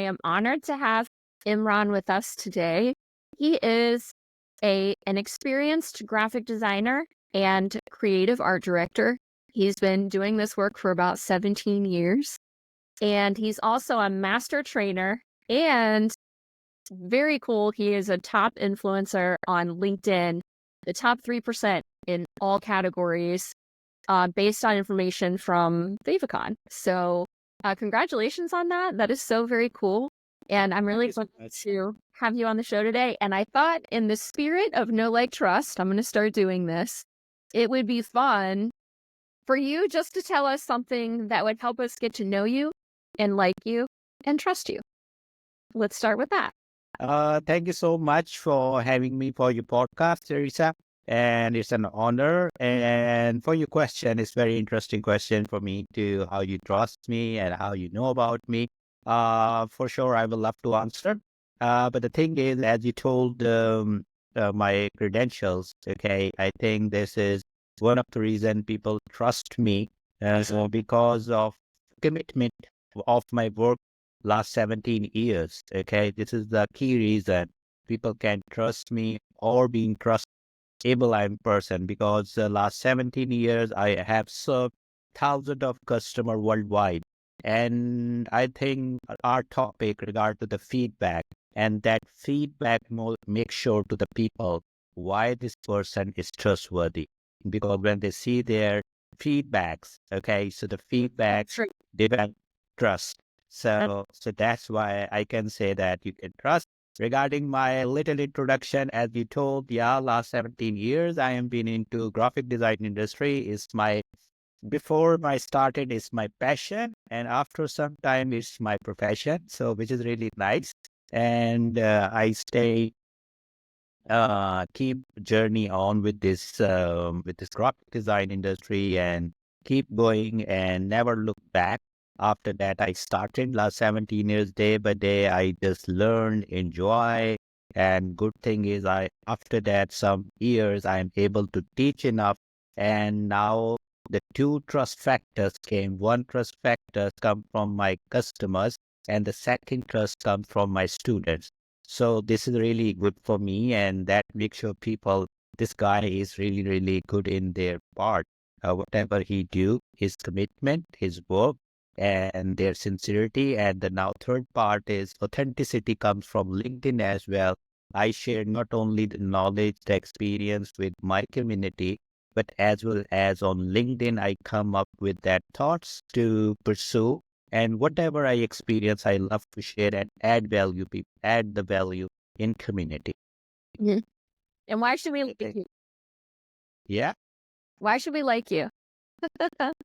am honored to have Imran with us today. He is an experienced graphic designer and creative art director. He's been doing this work for about 17 years, and he's also a master trainer and very cool. He is a top influencer on LinkedIn, the top 3% in all categories, based on information from Favicon. So congratulations on that. That is so very cool. And I'm really excited to have you on the show today. And I thought, in the spirit of know, like, trust, I'm going to start doing this. It would be fun for you just to tell us something that would help us get to know you and like you and trust you. Let's start with that. Thank you so much for having me for your podcast, Teresa. And it's an honor. And for your question, it's very interesting question for me to how you trust me and how you know about me. For sure, I will love to answer. But the thing is, as you told my credentials, okay, I think this is one of the reason people trust me because of commitment of my work last 17 years. Okay, this is the key reason people can trust me or being trustable I'm person because the last 17 years I have served thousands of customers worldwide. And I think our topic regard to the feedback and that feedback make sure to the people why this person is trustworthy. Because when they see their feedbacks, okay, so the feedbacks develop trust. So that's why I can say that you can trust. Regarding my little introduction, as you told, yeah, last 17 years I have been into graphic design industry. Is my before I started is my passion, and after some time it's my profession. So which is really nice, and I stay keep journey on with this graphic design industry and keep going and never look back. After that, I started last 17 years day by day. I just learn, enjoy, and good thing is I after that some years I am able to teach enough, and now the two trust factors came. One trust factor come from my customers, and the second trust comes from my students. So this is really good for me, and that makes sure people, this guy is really, really good in their part. Whatever he do, his commitment, his work, and their sincerity. And the now third part is authenticity comes from LinkedIn as well. I share not only the knowledge, the experience with my community, but as well as on LinkedIn, I come up with that thoughts to pursue and whatever I experience, I love to share and add value, people, add the value in community. Mhm. And why should we like Okay. you? Yeah. Why should we like you?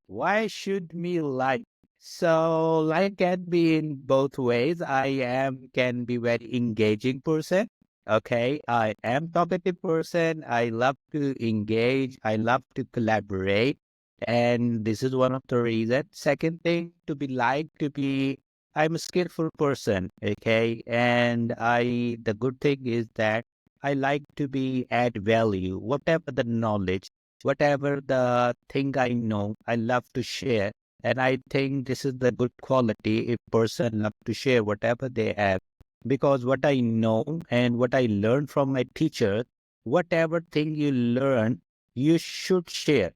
Why should we like? So like can be in both ways. Can be very engaging person. Okay. I am talkative person. I love to engage. I love to collaborate. And this is one of the reasons. Second thing to be like to be I'm a skillful person. Okay. And the good thing is that I like to be add value, whatever the knowledge, whatever the thing I know, I love to share. And I think this is the good quality if person love to share whatever they have. Because what I know and what I learned from my teacher, whatever thing you learn, you should share.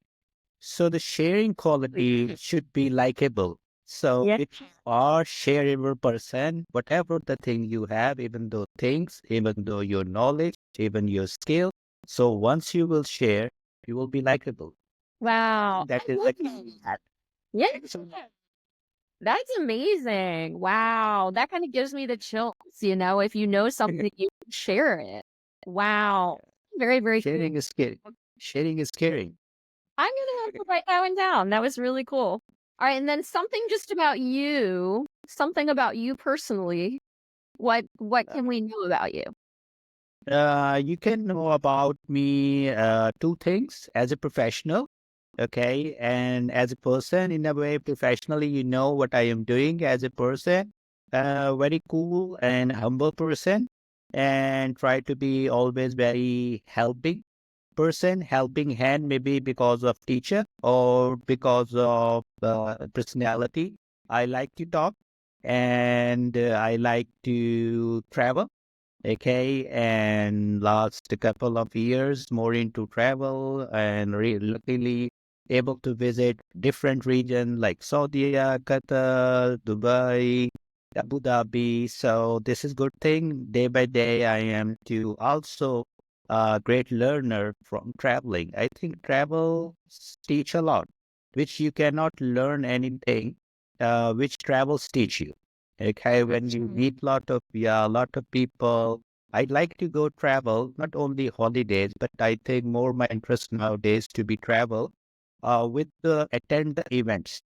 So the sharing quality should be likable. So Yeah. if you are shareable person, whatever the thing you have, even though things, even though your knowledge, even your skill. So once you will share, you will be likable. Wow. That I is love like that. Yeah. That's amazing. Wow. That kind of gives me the chills, if you know something, you share it. Wow. Very, very cool. sharing is caring. Sharing is caring. I'm gonna have to write that one down. That was really cool. All right, and then something about you personally. What can we know about you? You can know about me two things as a professional, okay, and as a person. In a way, professionally, you know what I am doing as a person. Very cool and humble person, and try to be always very helping person, helping hand, maybe because of teacher or because of personality. I like to talk. and I like to travel. Okay, and last couple of years more into travel and luckily able to visit different regions like Saudi, Qatar, Dubai, Abu Dhabi. So this is good thing. Day by day, I am to also a great learner from traveling. I think travel teach a lot, which you cannot learn anything, which travels teach you. Okay, when you meet lot of people, I'd like to go travel, not only holidays, but I think more my interest nowadays to be travel, with the attend the events,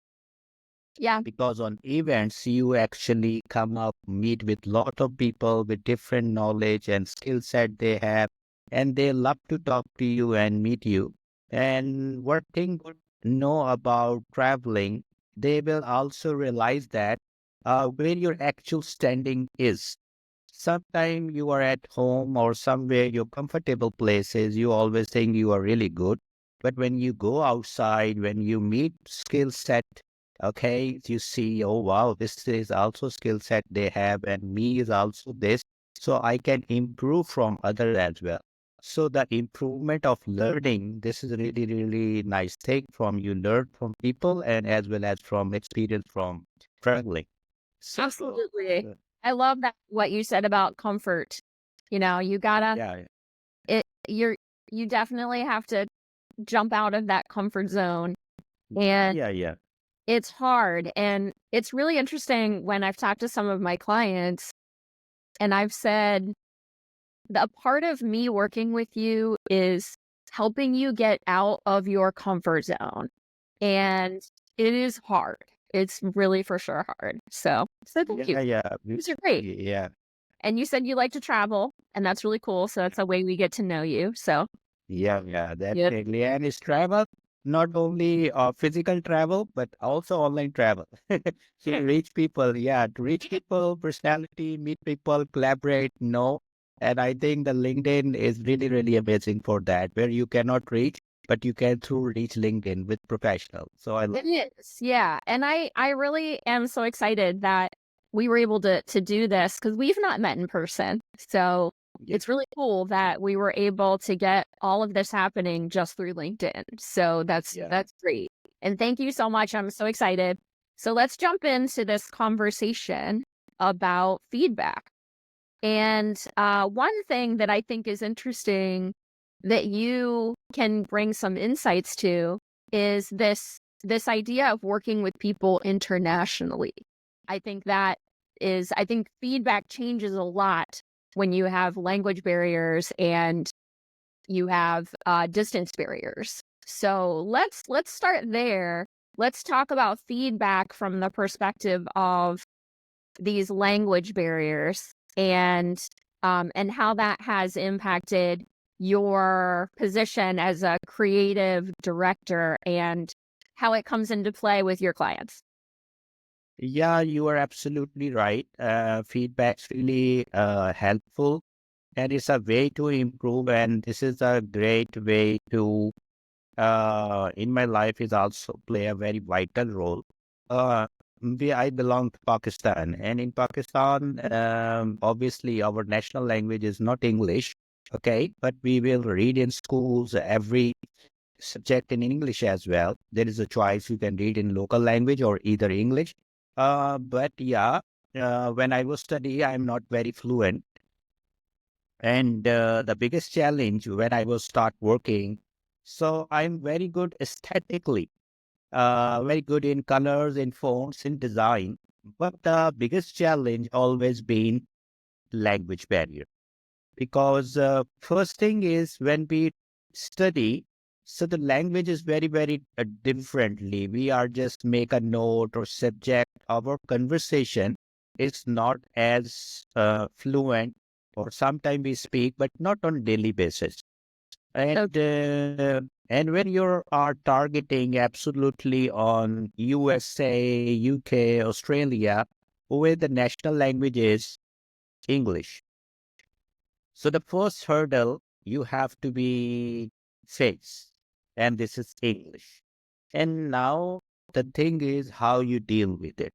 Yeah, because on events you actually come up meet with lot of people with different knowledge and skill set they have, and they love to talk to you and meet you. And one thing good know about traveling, they will also realize that where your actual standing is. Sometime you are at home or somewhere your comfortable places, you always think you are really good. But when you go outside, when you meet skill set, okay, you see, oh wow, this is also skill set they have, and me is also this. So I can improve from others as well. So the improvement of learning, this is really, really nice thing from you learn from people and as well as from experience from traveling. So absolutely. uh, I love that what you said about comfort. You gotta yeah, it you definitely have to jump out of that comfort zone, and yeah. it's hard, and it's really interesting when I've talked to some of my clients, and I've said, "The part of me working with you is helping you get out of your comfort zone." And it is hard. It's really for sure hard. So thank you. Yeah, yeah, These are great. yeah, And you said you like to travel, and that's really cool. So that's a way we get to know you. So yeah, yep. definitely. And it's travel, not only physical travel, but also online travel. To reach people, yeah, to reach people, personality, meet people, collaborate, know. And I think the LinkedIn is really, really amazing for that, where you cannot reach, but you can through reach LinkedIn with professionals. So I love. It is, yeah, and I really am so excited that we were able to do this because we've not met in person. So Yeah, it's really cool that we were able to get all of this happening just through LinkedIn. So that's yeah. that's great. And thank you so much. I'm so excited. So let's jump into this conversation about feedback. And one thing that I think is interesting that you can bring some insights to is this idea of working with people internationally. I think feedback changes a lot when you have language barriers and you have distance barriers. So let's start there. Let's talk about feedback from the perspective of these language barriers and how that has impacted your position as a creative director and how it comes into play with your clients. Yeah, you are absolutely right. Feedback's really helpful, and it's a way to improve, and this is a great way to in my life is also play a very vital role. I belong to Pakistan, and in Pakistan, obviously our national language is not English, okay, but we will read in schools every subject in English as well. There is a choice you can read in local language or either English. But yeah, when I was study, I'm not very fluent. And the biggest challenge when I was start working, so I'm very good aesthetically, very good in colors, in fonts, in design. But the biggest challenge always been language barrier, because first thing is when we study, so the language is very, very differently. We are just make a note or subject. Our conversation is not as fluent, or sometimes we speak, but not on daily basis. Okay. And when you are targeting absolutely on USA, UK, Australia, where the national language is English. So the first hurdle you have to be face, and this is English. And now the thing is how you deal with it.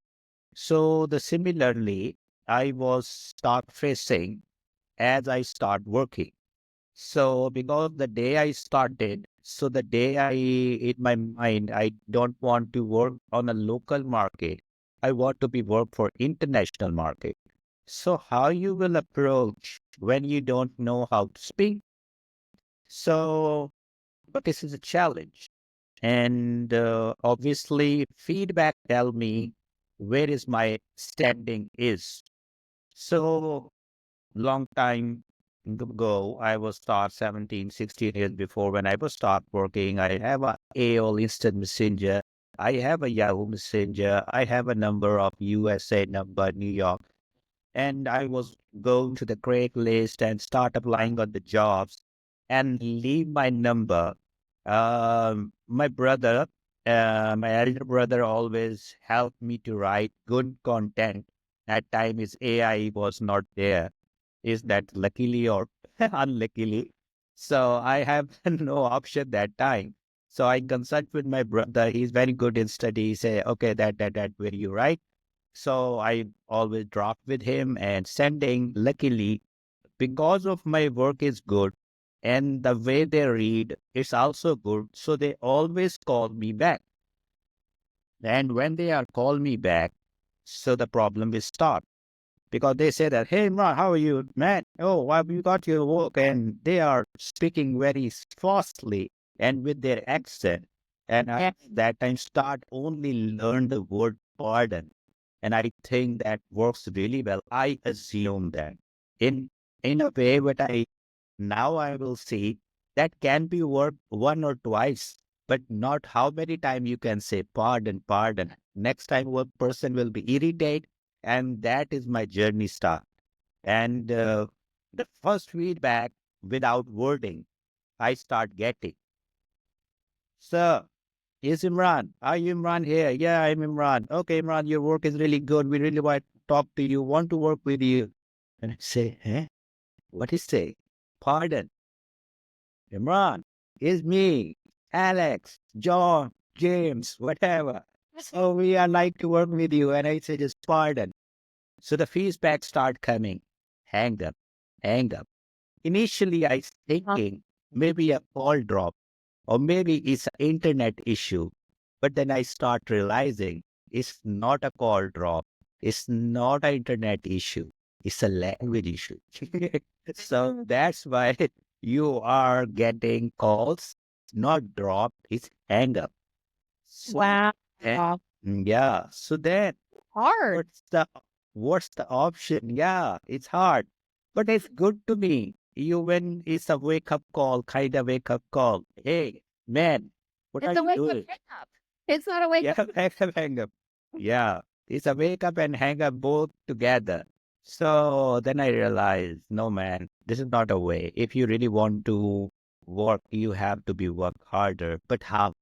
So the similarly, I was start facing as I start working. So because the day I started, so the day I, in my mind, I don't want to work on a local market. I want to be work for international market. So how you will approach when you don't know how to speak? So, but this is a challenge. And obviously feedback tell me where is my standing is. So long time ago, I was start 17, 16 years before when I was start working. I have a AOL Instant Messenger. I have a Yahoo Messenger. I have a number of USA number, New York. And I was going to the Craigslist and start applying on the jobs and leave my number. My elder brother always helped me to write good content. At time his AI was not there. Is that luckily or unluckily? So I have no option that time. So I consult with my brother. He's very good in study. He say, okay, that where you write. So I always drop with him and sending. Luckily, because of my work is good and the way they read is also good. So they always call me back. And when they are call me back, so the problem will start because they say that, hey, Imran, how are you, man? Oh, why have you got your work? And they are speaking very fastly and with their accent. And I, at that time, start only learn the word pardon. And I think that works really well. I assume that in in a way, what I now I will see that can be worked one or twice, but not how many times you can say pardon, pardon. Next time, one person will be irritated, and that is my journey start. And the first feedback without wording, I start getting. Sir, is Imran? Are you Imran here? Yeah, I'm Imran. Okay, Imran, your work is really good. We really want to talk to you, want to work with you. And I say, eh? What is say? Pardon. Imran, is me, Alex, John, James, whatever. So we are like to work with you. And I say, just pardon. So the feedback start coming. Hang up, hang up. Initially, I was thinking maybe a call drop or maybe it's an internet issue. But then I start realizing it's not a call drop. It's not an internet issue. It's a language issue. So that's why you are getting calls, not drop, it's hang up. So, Wow. yeah. So then Hard. what's the option? Yeah, it's hard. But it's good to me. You when it's a wake up call, kind of wake up call. Hey, man, what are It's a you wake up doing? hang up. It's not a wake Yeah, up. hang up. Yeah. It's a wake up and hang up both together. So then I realized, no man, this is not a way. If you really want to work, you have to be work harder. But how?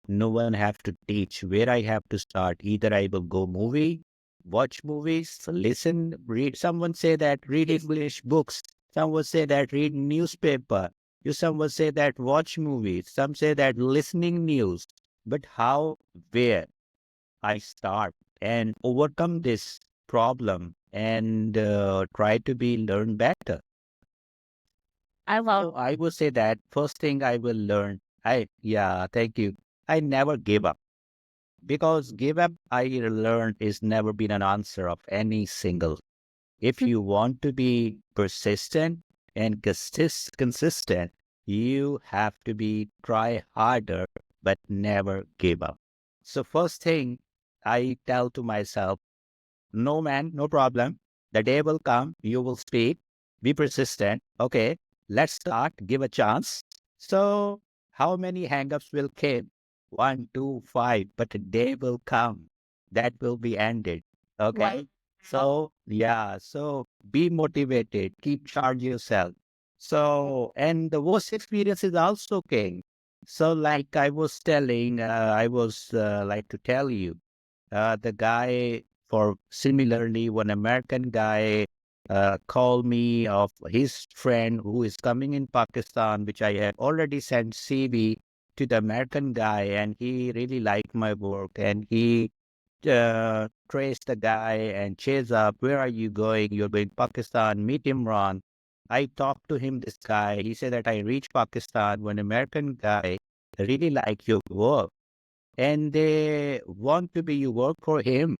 No one have to teach where I have to start. Either I will go movie, watch movies, listen, read. Someone say that read English books. Someone say that read newspaper. Someone say that watch movies. Some say that listening news. But how, where I start and overcome this problem and try to be learn better. I love. So I would say that first thing I will learn. Yeah, thank you. I never give up. Because give up, I learned, is never been an answer of any single. If you want to be persistent and consistent, you have to be try harder, but never give up. So first thing I tell to myself, no man, no problem. The day will come, you will speak, be persistent. Okay, let's start, give a chance. So how many hangups will come? One, two, five, but a day will come that will be ended. Okay. Right. So yeah, so be motivated, keep charge yourself. So and the worst experience is also came. So like I was telling, I was like to tell you, the guy for similarly one American guy called me of his friend who is coming in Pakistan, which I had already sent CV to the American guy, and he really liked my work, and he trace the guy and chase up. Where are you going? You're going Pakistan. Meet Imran. I talked to him. This guy. He said that I reached Pakistan when American guy really like your work and they want to be you work for him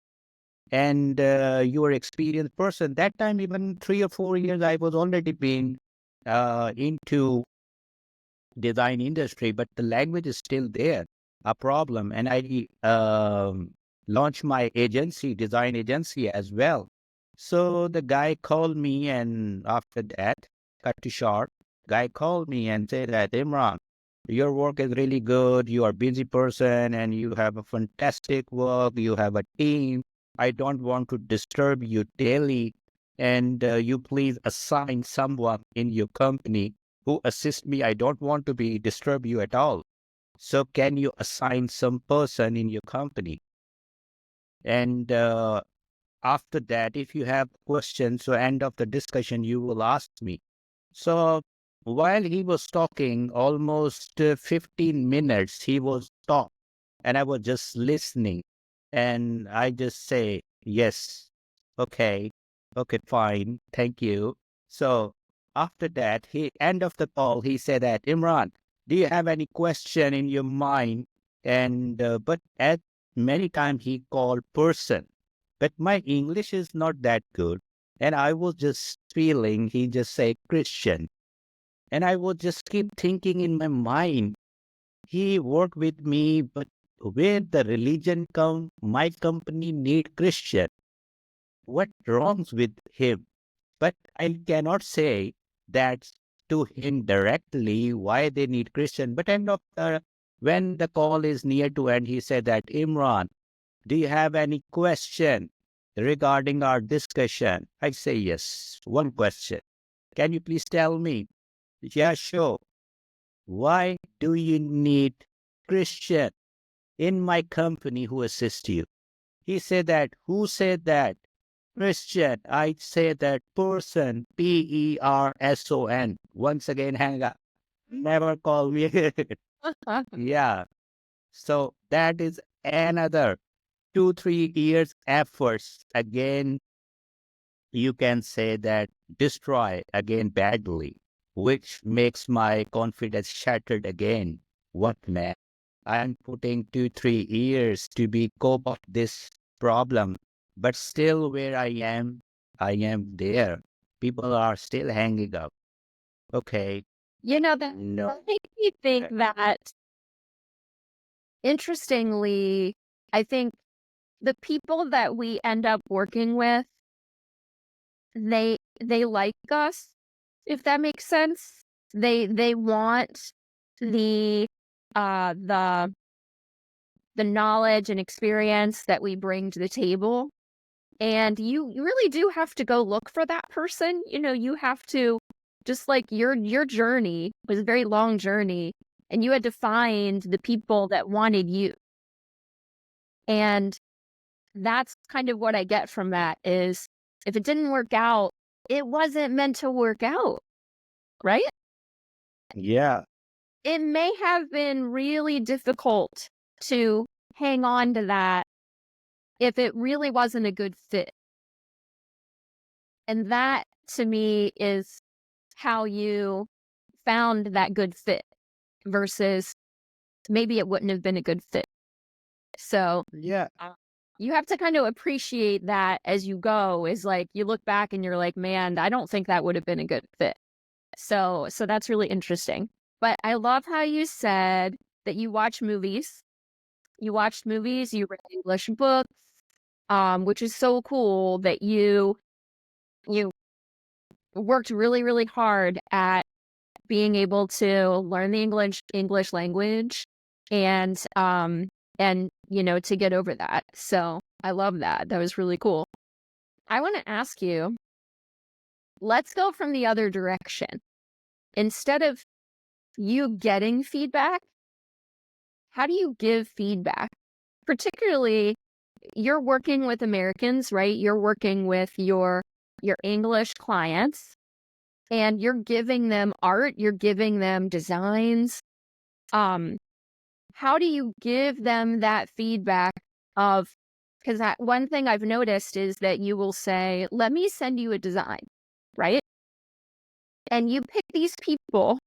and you are experienced person. That time, even 3 or 4 years, I was already been into design industry, but the language is still there, a problem. And I launched my agency, design agency as well. So the guy called me, and after that, cut to short, guy called me and said that Imran, your work is really good. You are a busy person, and you have a fantastic work. You have a team. I don't want to disturb you daily, and you please assign someone in your company who assist me. I don't want to be disturb you at all. So can you assign some person in your company? And after that, if you have questions, so end of the discussion, you will ask me. So while he was talking, almost 15 minutes, he was talking, and I was just listening. And I just say, yes, okay, okay, fine, thank you. So after that, end of the call, he said that, Imran, do you have any question in your mind? And but at many times he called person, but my English is not that good. And I was just feeling he just say Christian. And I would just keep thinking in my mind, he worked with me, but where the religion come, my company need Christian. What wrongs with him? But I cannot say that to him directly why they need Christian. But end of when the call is near to end, he said that, Imran, do you have any question regarding our discussion? I say yes. One question. Can you please tell me? Yeah, sure. Why do you need Christian in my company who assist you? He said that. Who said that? Christian. I say that person. Person. Once again, hang up. Never call me. Yeah. So that is another 2, 3 years efforts. Again, you can say that destroy again badly, which makes my confidence shattered again. What man? I'm putting 2, 3 years to be cope up this problem, but still where I am there. People are still hanging up. Okay, That no. makes me think that, interestingly, I think the people that we end up working with, they like us, if that makes sense. They want the uh the the knowledge and experience that we bring to the table. And you really do have to go look for that person. You have to, just like your journey was a very long journey, and you had to find the people that wanted you. And that's kind of what I get from that is, if it didn't work out, it wasn't meant to work out, right? Yeah, It may have been really difficult to hang on to that if it really wasn't a good fit. And that, to me, is how you found that good fit versus maybe it wouldn't have been a good fit. So yeah, you have to kind of appreciate that as you go, is like you look back and you're like, man, I don't think that would have been a good fit. So that's really interesting. But I love how you said that you watch movies. You watched movies, you read English books, which is so cool that you worked really, really hard at being able to learn the English language and to get over that. So I love that. That was really cool. I want to ask you, let's go from the other direction. Instead of you getting feedback, how do you give feedback? Particularly, you're working with Americans, right? You're working with your English clients, and you're giving them art, you're giving them designs. Um, how do you give them that feedback of, Because one thing I've noticed is that you will say, let me send you a design, right? And you pick these people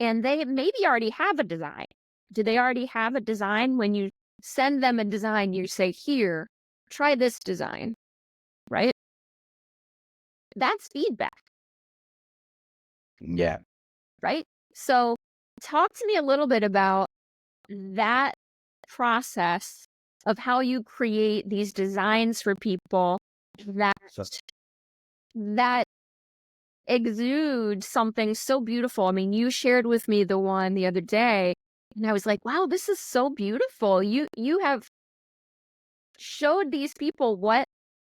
and they maybe already have a design. Do they already have a design? When you send them a design, you say, here, try this design, right? That's feedback, Yeah. right? So talk to me a little bit about that process of how you create these designs for people that So that exude something so beautiful. I mean, you shared with me the one the other day, and I was like, wow, this is so beautiful. You have showed these people what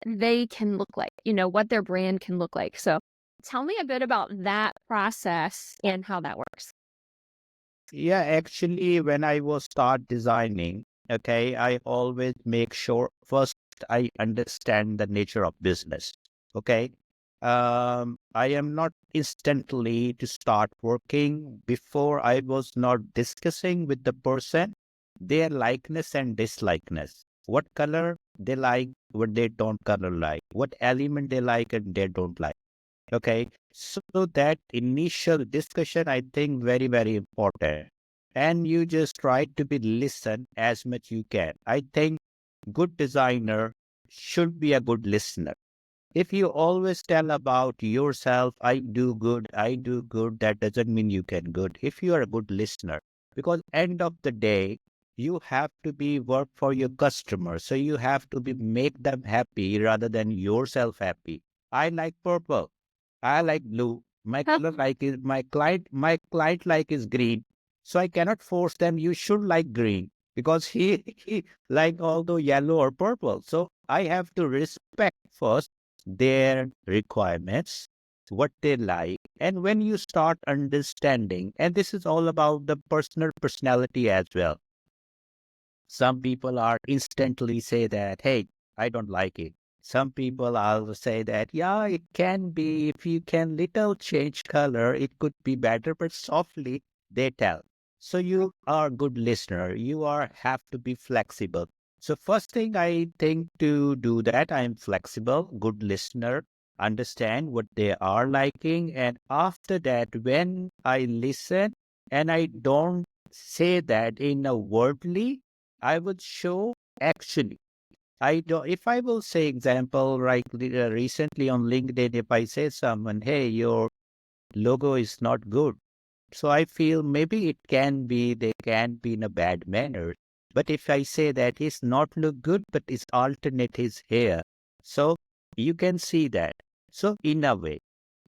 they can look like, what their brand can look like. So tell me a bit about that process and how that works. yeah, actually, when I was start designing, okay, I always make sure first I understand the nature of business. Okay. I am not instantly to start working before I was not discussing with the person their likeness and dislikeness. What color they like, what they don't color like, what element they like and they don't like. Okay. So that initial discussion, I think very, very important. And you just try to be listen as much you can. I think good designer should be a good listener. If you always tell about yourself, I do good, that doesn't mean you can good. If you are a good listener, because end of the day, you have to be work for your customer. So you have to be make them happy rather than yourself happy. I like purple. I like blue. My Huh. color like is my client like is green. So I cannot force them. You should like green because he like although yellow or purple. So I have to respect first their requirements, what they like, and when you start understanding, and this is all about the personal personality as well. Some people are instantly say that, hey, I don't like it. Some people also say that, yeah, it can be, if you can little change color, it could be better, but softly they tell. So you are a good listener. You are have to be flexible. So first thing I think to do that, I am flexible, good listener, understand what they are liking. And after that, when I listen and I don't say that in a wordly, I would show actually. I do if I will say example, right, recently on LinkedIn, if I say someone, hey, your logo is not good. So I feel maybe it can be, they can be in a bad manner. But if I say that it's not look good, but its alternate is here. So you can see that. So in a way.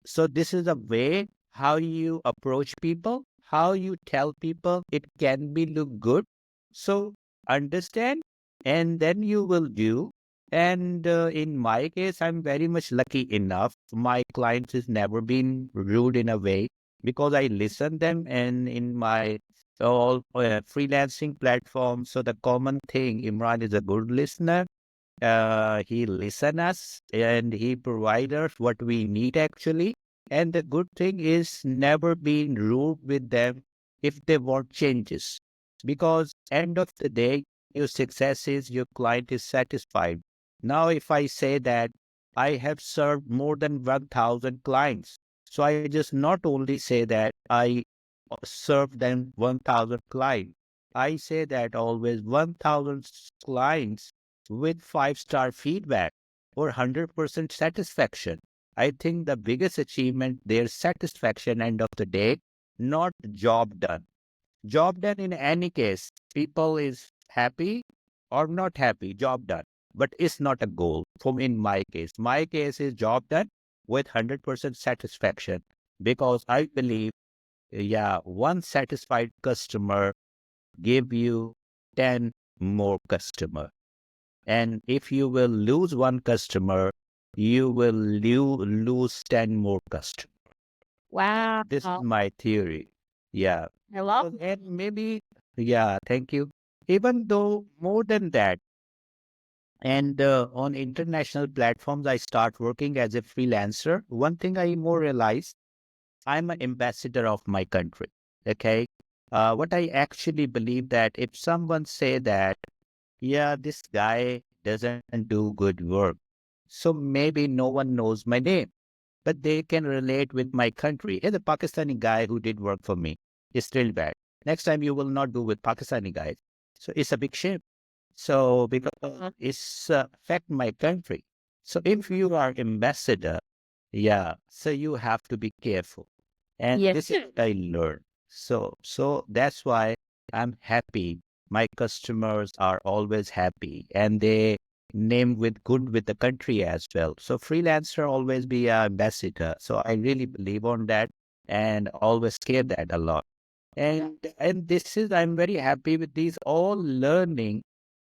So this is a way how you approach people, how you tell people it can be look good. So understand, and then you will do. And in my case, I'm very much lucky enough. My clients has never been rude in a way because I listen them, and in my all freelancing platform. So the common thing, Imran is a good listener. He listen us and he provide us what we need actually. And the good thing is never being rude with them if they want changes. Because end of the day, your success is your client is satisfied. Now, if I say that I have served more than 1,000 clients, so I just not only say that I serve them 1,000 clients. I say that always 1,000 clients with 5-star feedback or 100% satisfaction. I think the biggest achievement, their satisfaction end of the day, not job done. Job done in any case, people is happy or not happy, job done. But it's not a goal from in my case. My case is job done with 100% satisfaction because I believe, yeah, one satisfied customer give you 10 more customer. And if you will lose one customer, you will lose 10 more customers. Wow. This is my theory. Yeah. I love And maybe, yeah, thank you. Even though more than that, and on international platforms, I start working as a freelancer. One thing I more realize, I'm an ambassador of my country. Okay. What I actually believe that if someone say that, yeah, this guy doesn't do good work. So maybe no one knows my name, but they can relate with my country. Hey, the Pakistani guy who did work for me is still bad. Next time you will not do with Pakistani guys. So it's a big shame. So because it's affect my country. So if you are ambassador, yeah, so you have to be careful. And Yeah. this is what I learned. So that's why I'm happy. My customers are always happy and they name with good with the country as well. So freelancer always be a ambassador. So I really believe on that and always care that a lot. And this is I'm very happy with these all learning.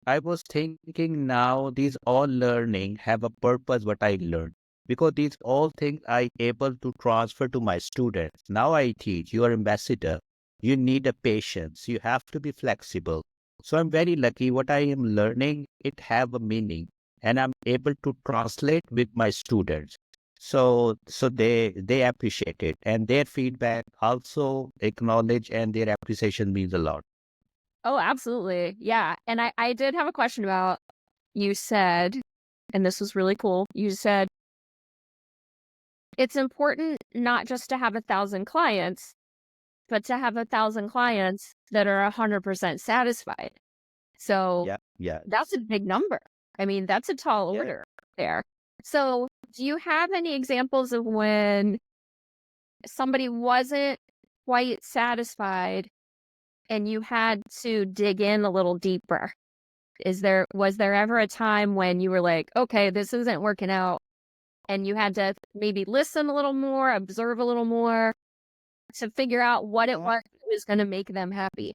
I was thinking now these all learning have a purpose what I learned because these all things I able to transfer to my students. Now I teach, you are ambassador. You need a patience. You have to be flexible. So I'm very lucky what I am learning, it have a meaning and I'm able to translate with my students. So they appreciate it and their feedback also acknowledge and their appreciation means a lot. Oh, absolutely. Yeah. And I did have a question about you said, and this was really cool. You said it's important not just to have 1,000 clients, but to have 1,000 clients that are 100% satisfied. So Yeah, yeah. that's a big number. I mean, that's a tall Yeah. order there. So, do you have any examples of when somebody wasn't quite satisfied and you had to dig in a little deeper? Was there ever a time when you were like, okay, this isn't working out, and you had to maybe listen a little more, observe a little more to figure out what it was going to make them happy?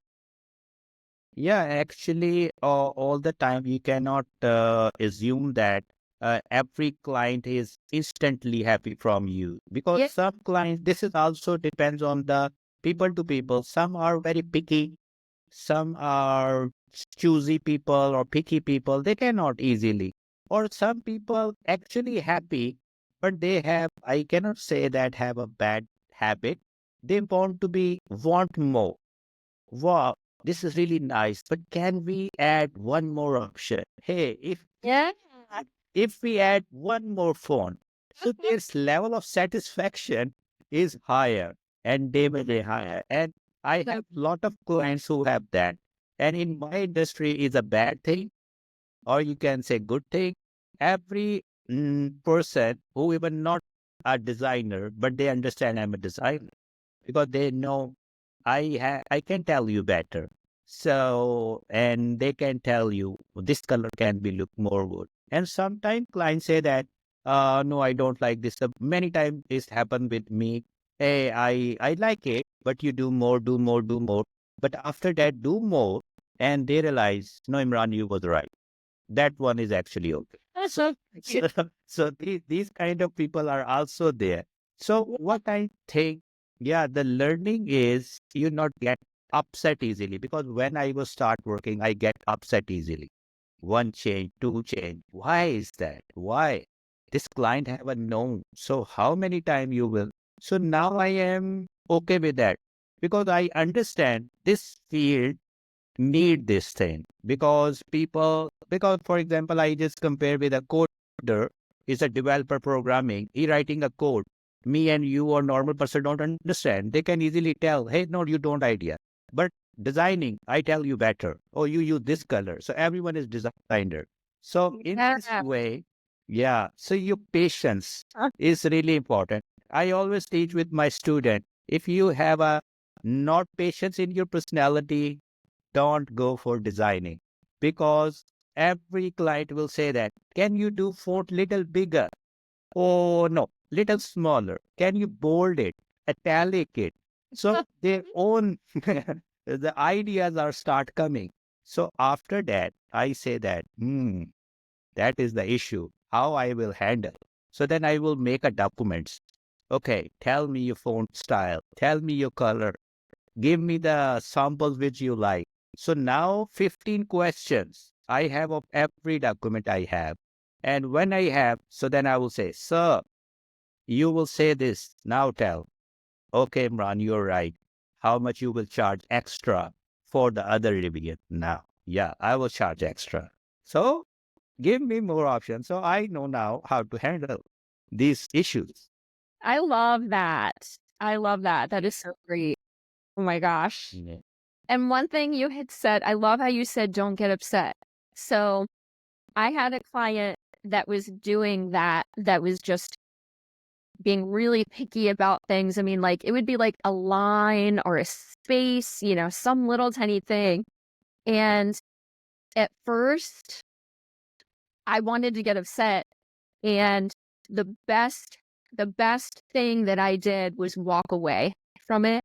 Yeah, actually, all the time you cannot assume that every client is instantly happy from you because Yeah. some clients, this is also depends on the people to people. Some are very picky, some are choosy people or picky people. They cannot easily. Or some people actually happy, but they have, I cannot say that have a bad habit. They want to be, want more. Wow, this is really nice, but can we add one more option? Hey, Yeah. if we add one more phone, so this level of satisfaction is higher and day by day higher. And I have lot of clients who have that. And in my industry is a bad thing, or you can say good thing. Every person who even not a designer, but they understand I'm a designer because they know I can tell you better. So and they can tell you this color can be look more good. And sometimes clients say that no, I don't like this. Many times this happened with me. Hey, I like it, but you do more, do more, do more. But after that, do more, and they realize, no, Imran, you was right. That one is actually okay. So these kind of people are also there. So what I think, yeah, the learning is you not get upset easily because when I was start working, I get upset easily. One change, two change. Why is that? Why? This client have a no. So how many time you will? So now I am okay with that because I understand this field need this thing because people because for example I just compare with a coder is a developer programming he writing a code me and you or normal person don't understand they can easily tell hey no you don't idea but designing I tell you better oh you use this color so everyone is designer so in this Yeah. way yeah so your patience Uh, is really important. I always teach with my student if you have a not patience in your personality don't go for designing because every client will say that can you do font little bigger oh no little smaller can you bold it italic it so their own the ideas are start coming so after that I say that that is the issue how I will handle so then I will make a documents okay tell me your font style tell me your color give me the samples which you like. So now 15 questions I have of every document I have. And when I have, so then I will say, sir, you will say this. Now tell. Okay, Imran, you're right. How much you will charge extra for the other revision? Now, yeah, I will charge extra. So Give me more options so I know now how to handle these issues. I love that. I love that. That is so great. Oh my gosh. Yeah. And one thing you had said, I love how you said, don't get upset. So I had a client that was doing that, that was just being really picky about things. I mean, like, it would be like a line or a space, some little tiny thing. And at first, I wanted to get upset. And the best thing that I did was walk away from it.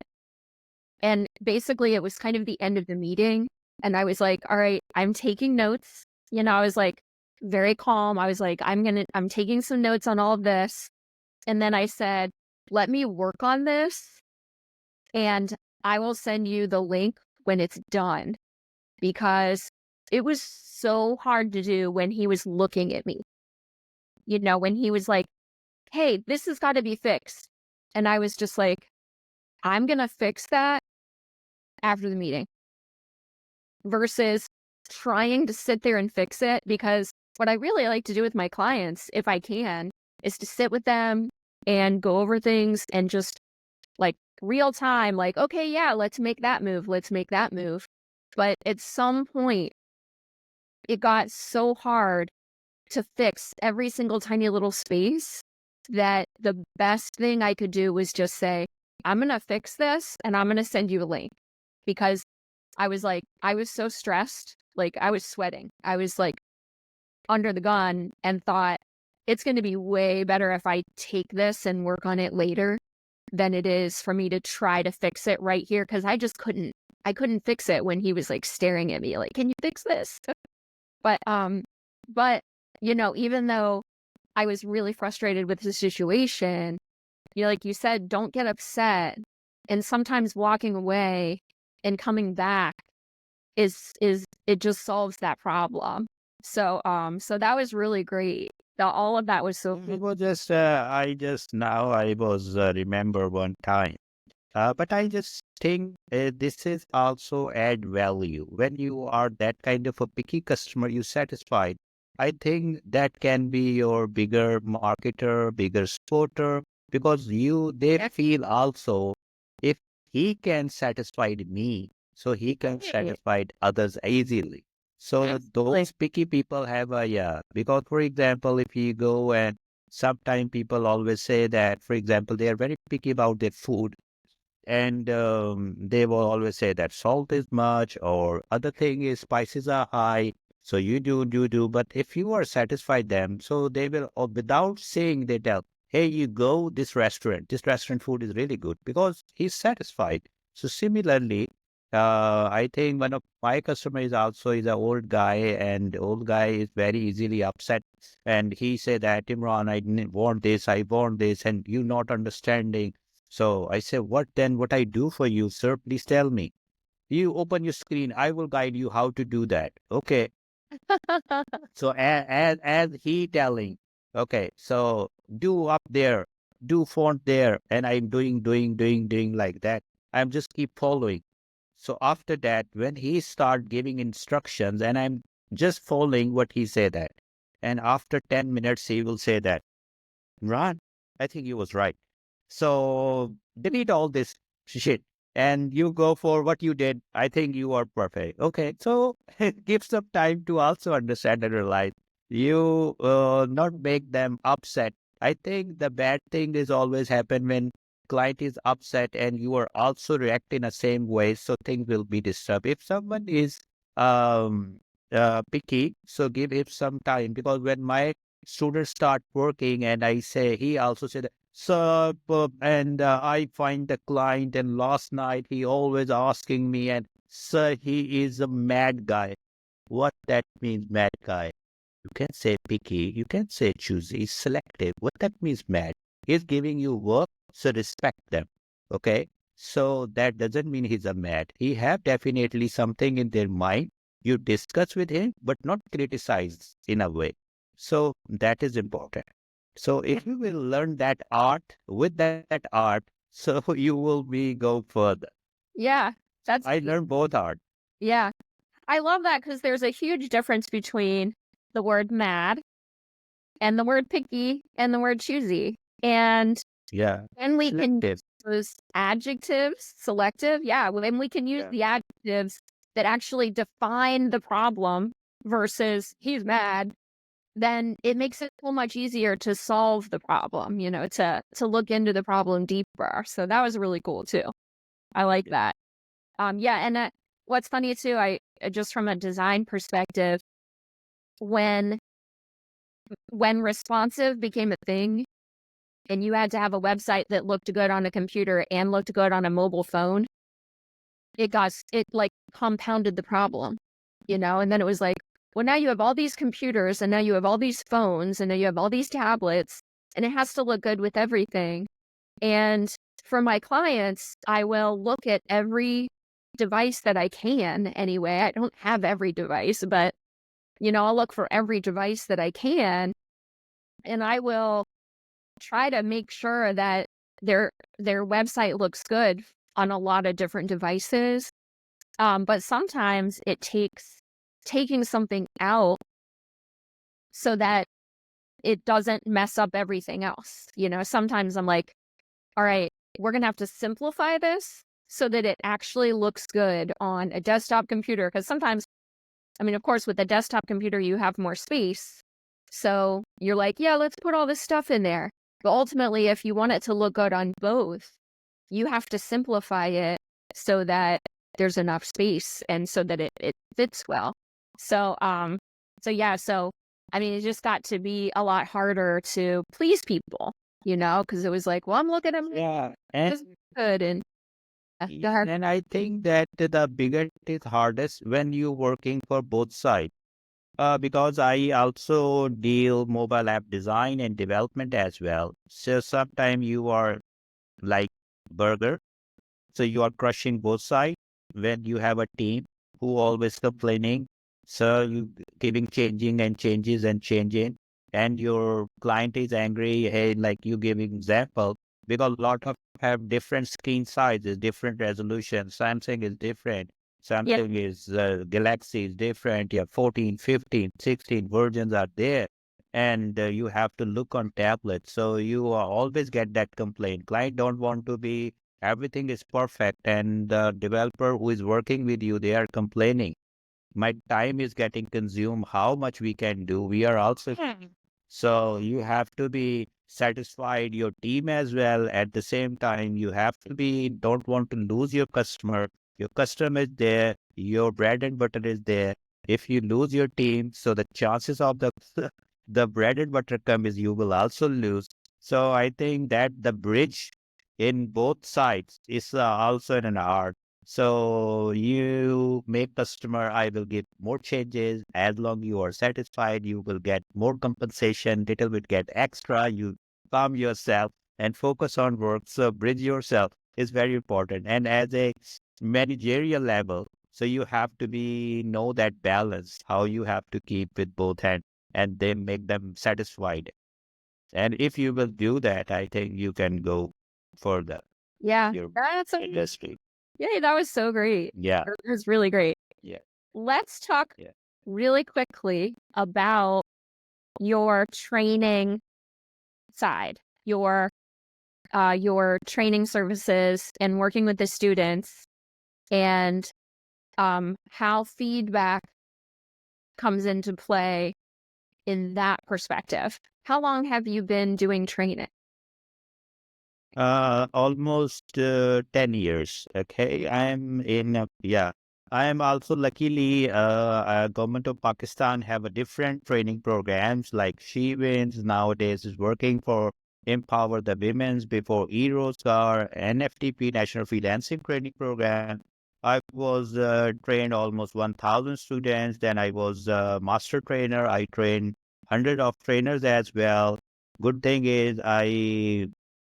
And basically, it was kind of the end of the meeting. And I was like, all right, I'm taking notes. I was like very calm. I was like, I'm taking some notes on all of this. And then I said, let me work on this and I will send you the link when it's done because it was so hard to do when he was looking at me, when he was like, hey, this has got to be fixed. And I was just like, I'm going to fix that after the meeting versus trying to sit there and fix it. Because what I really like to do with my clients, if I can, is to sit with them and go over things and just like real time, like, okay, yeah, let's make that move. Let's make that move. But at some point, it got so hard to fix every single tiny little space that the best thing I could do was just say, I'm going to fix this and I'm going to send you a link because I was so stressed. Like I was sweating. I was like under the gun and thought it's going to be way better if I take this and work on it later than it is for me to try to fix it right here. Cause I couldn't fix it when he was like staring at me like, can you fix this? But, but, even though I was really frustrated with the situation, like you said, don't get upset. And sometimes walking away and coming back is it just solves that problem. So that was really great. All of that was so It was just, I was remember one time. But I just think this is also add value. When you are that kind of a picky customer, you satisfied. I think that can be your bigger marketer, bigger supporter, because they feel also if he can satisfy me, so he can great. satisfy others easily. So Absolutely. those picky people have a, yeah, because for example, if you go and sometimes people always say that, for example, they are very picky about their food and they will always say that salt is much or other thing is spices are high, so you do, but if you are satisfied them, so they will, or without saying, they tell, hey, you go this restaurant food is really good because he's satisfied. So similarly, I think one of my customers also is an old guy, and old guy is very easily upset, and he said that, Imran, I didn't want this, I want this, and you not understanding. So I say, what then? What I do for you, sir? Please tell me. You open your screen. I will guide you how to do that. Okay. So as he telling, okay, so do up there, do font there, and I'm doing like that. I'm just keep following. So after that, when he start giving instructions, and I'm just following what he said that, and after 10 minutes, he will say that, Ron, I think you was right. So delete all this shit and you go for what you did. I think you are perfect. Okay. So give some time to also understand and realize you not make them upset. I think the bad thing is always happen when client is upset and you are also react in the same way. So things will be disturbed. If someone is um picky, so give him some time, because when my students start working and I say, he also said, sir, and I find the client, and last night he always asking me, and sir, he is a mad guy. What that means, mad guy? You can say picky, you can say choosy, selective. What that means, mad? He's giving you work, so respect them. Okay? So that doesn't mean he's a mad. He have definitely something in their mind. You discuss with him, but not criticize in a way. So that is important. So if you will learn that art with that art, so you will be go further. Yeah, that's I learned both art. yeah. I love that because there's a huge difference between the word mad and the word picky and the word choosy. And Yeah. when we can Selective. use those adjectives, selective, yeah, when we can use Yeah. the adjectives that actually define the problem versus he's mad, then it makes it so much easier to solve the problem, to look into the problem deeper. So that was really cool too. I like that. Yeah, and what's funny too, I just from a design perspective, when responsive became a thing and you had to have a website that looked good on a computer and looked good on a mobile phone, it like compounded the problem, and then it was like, well, now you have all these computers and now you have all these phones and now you have all these tablets and it has to look good with everything. And for my clients, I will look at every device that I can anyway. I don't have every device, but I'll look for every device that I can, and I will try to make sure that their website looks good on a lot of different devices. But sometimes it takes taking something out so that it doesn't mess up everything else. Sometimes I'm like, all right, we're going to have to simplify this so that it actually looks good on a desktop computer. Because sometimes, I mean, of course, with a desktop computer, you have more space. So you're like, yeah, let's put all this stuff in there. But ultimately, if you want it to look good on both, you have to simplify it so that there's enough space and so that it fits well. So, yeah, so I mean, it just got to be a lot harder to please people, because it was like, well, I'm looking at Yeah. this is good and go ahead. And I think that the bigger it is hardest when you're working for both sides. Because I also deal mobile app design and development as well. So sometimes you are like burger. So you are crushing both sides when you have a team who always complaining. So you giving changing and changes and changing, and your client is angry. Hey, like you give example because a lot of have different screen sizes, different resolutions. Samsung is different. Yeah. Samsung is Galaxy is different. Yeah, 14, 15, 16 versions are there. And you have to look on tablets. So you always get that complaint. Client don't want to be everything is perfect, and the developer who is working with you, they are complaining. My time is getting consumed. How much we can do? We are also so you have to be satisfied your team as well. At the same time, you have to be don't want to lose your customer. Your customer is there. Your bread and butter is there. If you lose your team, so the chances of the the bread and butter come is you will also lose. So I think that the bridge in both sides is also an art. So you make customer, I will give more changes. As long you are satisfied, you will get more compensation, little bit get extra. You calm yourself and focus on work. So bridge yourself is very important. And as a managerial level, so you have to be know that balance, how you have to keep with both hands and then make them satisfied. And if you will do that, I think you can go further Yeah. your That's industry. yeah, that was so great. Yeah, It was really great. yeah, Let's talk yeah. really quickly about your training side, your training services and working with the students and how feedback comes into play in that perspective. How long have you been doing training? Almost 10 years. Okay. Yeah. I am also luckily, government of Pakistan have a different training programs like She Wins nowadays is working for Empower the Women's before E-Rozgar, NFTP, National Freelancing Training Program. I was trained almost 1,000 students. Then I was a master trainer. I trained hundred of trainers as well. Good thing is I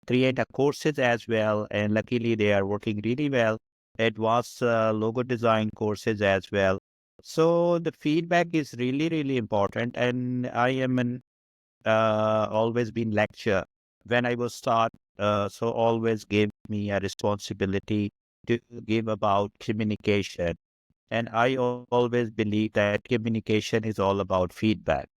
create a courses as well, and luckily they are working really well. Advanced logo design courses as well. So the feedback is really really important, and I am an always been lecture when I was taught. So always gave me a responsibility to give about communication. And I always believe that communication is all about feedback.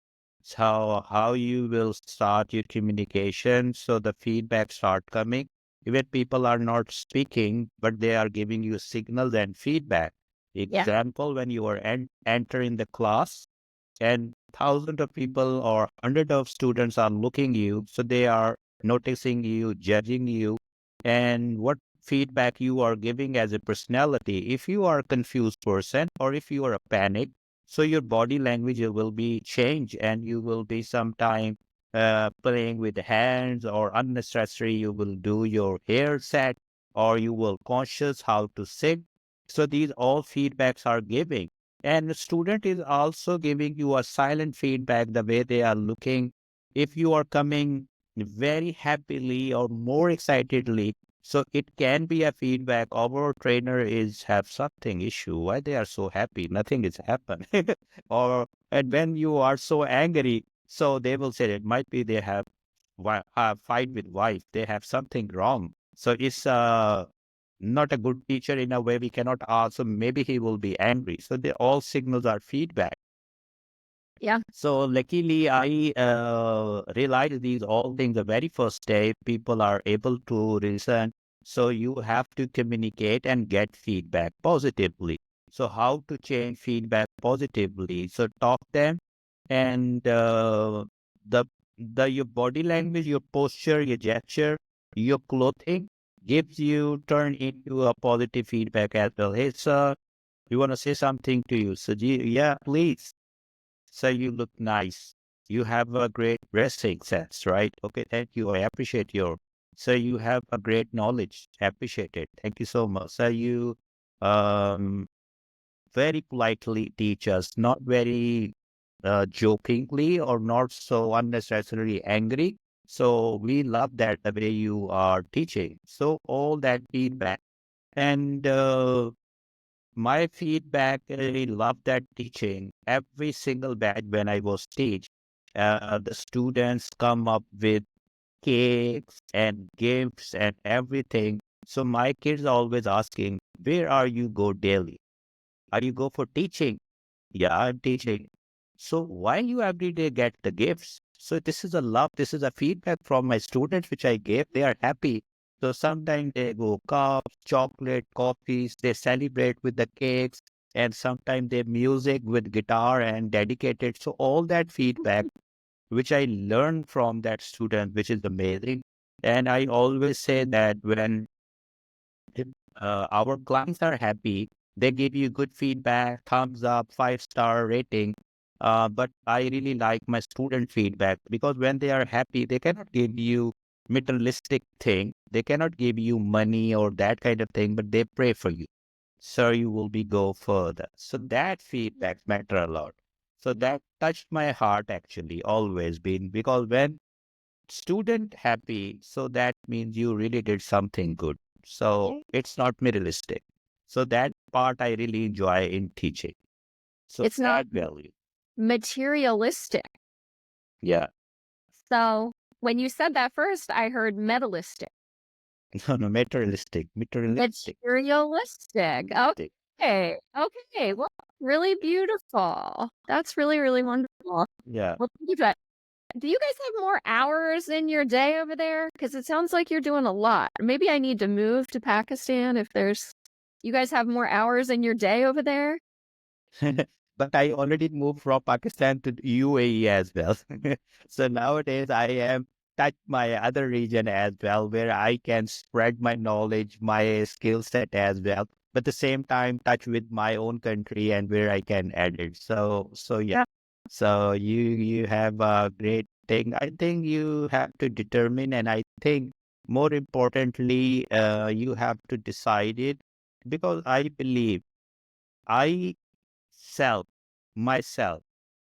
So how you will start your communication, so the feedback start coming. Even people are not speaking, but they are giving you signals and feedback. Yeah. Example, when you are entering the class, and thousands of people or hundreds of students are looking you, so they are noticing you, judging you, and what feedback you are giving as a personality. If you are a confused person or if you are a panic, so your body language will be changed, and you will be sometime playing with the hands, or unnecessary you will do your hair set, or you will conscious how to sit. So these all feedbacks are giving, and the student is also giving you a silent feedback, the way they are looking. If you are coming very happily or more excitedly, so it can be a feedback. Our trainer is have something issue. Why they are so happy? Nothing is happened. Or and when you are so angry, so they will say it might be they have fight with wife. They have something wrong. So it's not a good teacher in a way. We cannot ask. So maybe he will be angry. So they all signals are feedback. Yeah. So luckily, I realized these all things the very first day. People are able to listen. So you have to communicate and get feedback positively. So how to change feedback positively? So talk them, and the your body language, your posture, your gesture, your clothing gives you turn into a positive feedback as well. Hey, sir, we want to say something to you. So yeah, please. So you look nice. You have a great dressing sense, right? Okay, thank you. I appreciate your. So you have a great knowledge. Appreciate it. Thank you so much. So you um very politely teach us, not very jokingly or not so unnecessarily angry. So we love that the way you are teaching. So all that feedback, and my feedback, I love that teaching. Every single batch when I was teach, the students come up with cakes and gifts and everything. So my kids are always asking, where are you go daily? Are you go for teaching? Yeah, I'm teaching. So why you every day get the gifts? So this is a love, this is a feedback from my students which I gave. They are happy. So sometimes they go cups, chocolate, coffees, they celebrate with the cakes, and sometimes they music with guitar and dedicated. So all that feedback which I learned from that student, which is amazing. And I always say that when if our clients are happy, they give you good feedback, thumbs up, 5-star rating. But I really like my student feedback, because when they are happy, they cannot give you materialistic thing. They cannot give you money or that kind of thing, but they pray for you. So you will be go further. So that feedback matter a lot. So that touched my heart actually, always been, because when student happy, so that means you really did something good. So it's not materialistic. So that part I really enjoy in teaching. So It's not add value. materialistic. Yeah. So when you said that first, I heard metalistic. No, no, materialistic. Materialistic. Materialistic. Okay. Okay. Well, really beautiful. That's really, really wonderful. Yeah. Well, thank you for that. Do you guys have more hours in your day over there? Because it sounds like you're doing a lot. Maybe I need to move to Pakistan if there's. You guys have more hours in your day over there? But I already moved from Pakistan to UAE as well. So nowadays I am touch my other region as well, where I can spread my knowledge, my skill set as well. But the same time touch with my own country and where I can add it. So yeah. So you have a great thing. I think you have to determine, and I think more importantly, you have to decide it, because I believe I self, myself,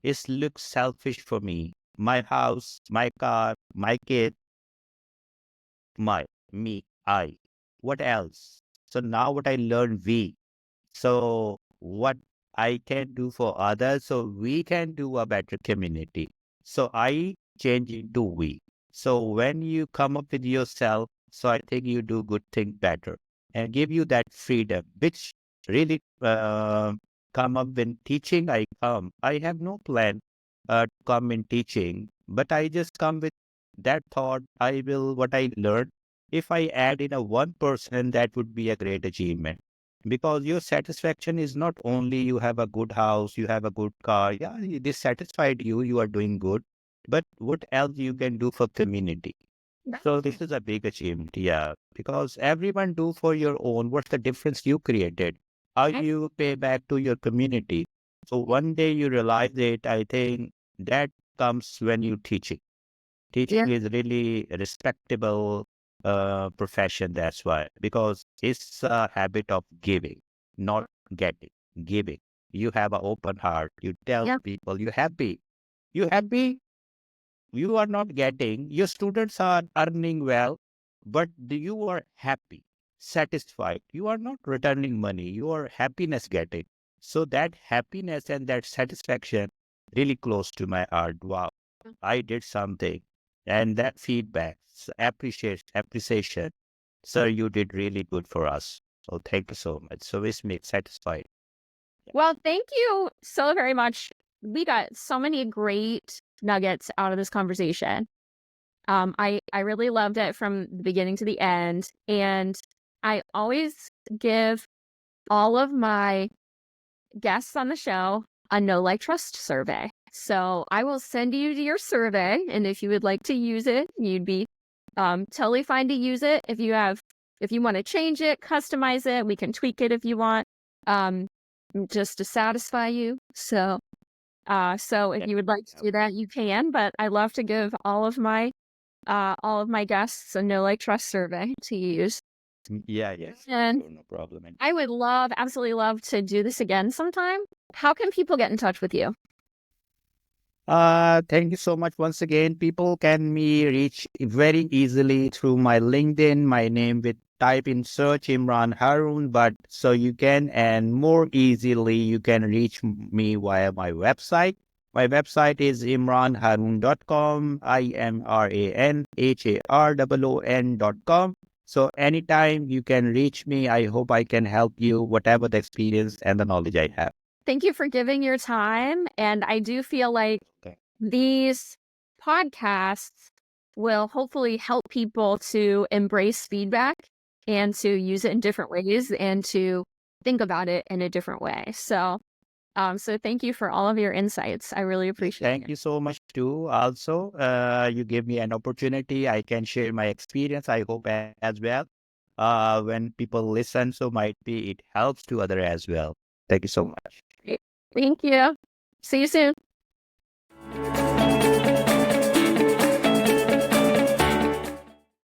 is looks selfish for me. My house, my car, my kid, my, me, I. What else? So now what I learned, we. So what I can do for others, so we can do a better community. So I change it to we. So when you come up with yourself, so I think you do good thing better and give you that freedom, which really come up when teaching, I come. I have no plan to come in teaching, but I just come with that thought. I will, what I learned, if I add in a one person, that would be a great achievement. Because your satisfaction is not only you have a good house, you have a good car. Yeah, this satisfied you, you are doing good. But what else you can do for community? So this is a big achievement, yeah, because everyone do for your own. What's the difference you created? How you pay back to your community? So one day you realize it. I think that comes when you teaching. Yeah. Teaching is really a respectable profession. That's why, because it's a habit of giving, not getting. Giving. You have an open heart. You tell Yeah. people you happy. You happy, you are not getting, your students are earning well, but you are happy, satisfied. You are not returning money, you are happiness getting. So that happiness and that satisfaction really close to my heart. Wow, I did something. And that feedback, appreciation. Sir, you did really good for us. So thank you so much. So it's me satisfied. Well, thank you so very much. We got so many great nuggets out of this conversation. I really loved it from the beginning to the end, and I always give all of my guests on the show a know like trust survey. So I will send you your survey, and if you would like to use it, you'd be totally fine to use it. If you want to change it, customize it, we can tweak it if you want, um, just to satisfy you. So if Yeah. you would like to do that, you can. But I love to give all of my guests a know like trust survey to use. Yeah, yes. And Sure, no problem. I would absolutely love to do this again sometime. How can people get in touch with you? Thank you so much once again. People can me reach very easily through my LinkedIn, my name with type in search Imran Haroon, but so you can, and more easily you can reach me via my website. My website is imranharoon.com, IMRANHAROON.com. So anytime you can reach me, I hope I can help you, whatever the experience and the knowledge I have. Thank you for giving your time. And I do feel like Okay. these podcasts will hopefully help people to embrace feedback and to use it in different ways and to think about it in a different way. So thank you for all of your insights. I really appreciate Thank it. you so much too. Also, you gave me an opportunity. I can share my experience. I hope as well. When people listen, so might be it helps to other as well. Thank you so much. Thank you. See you soon.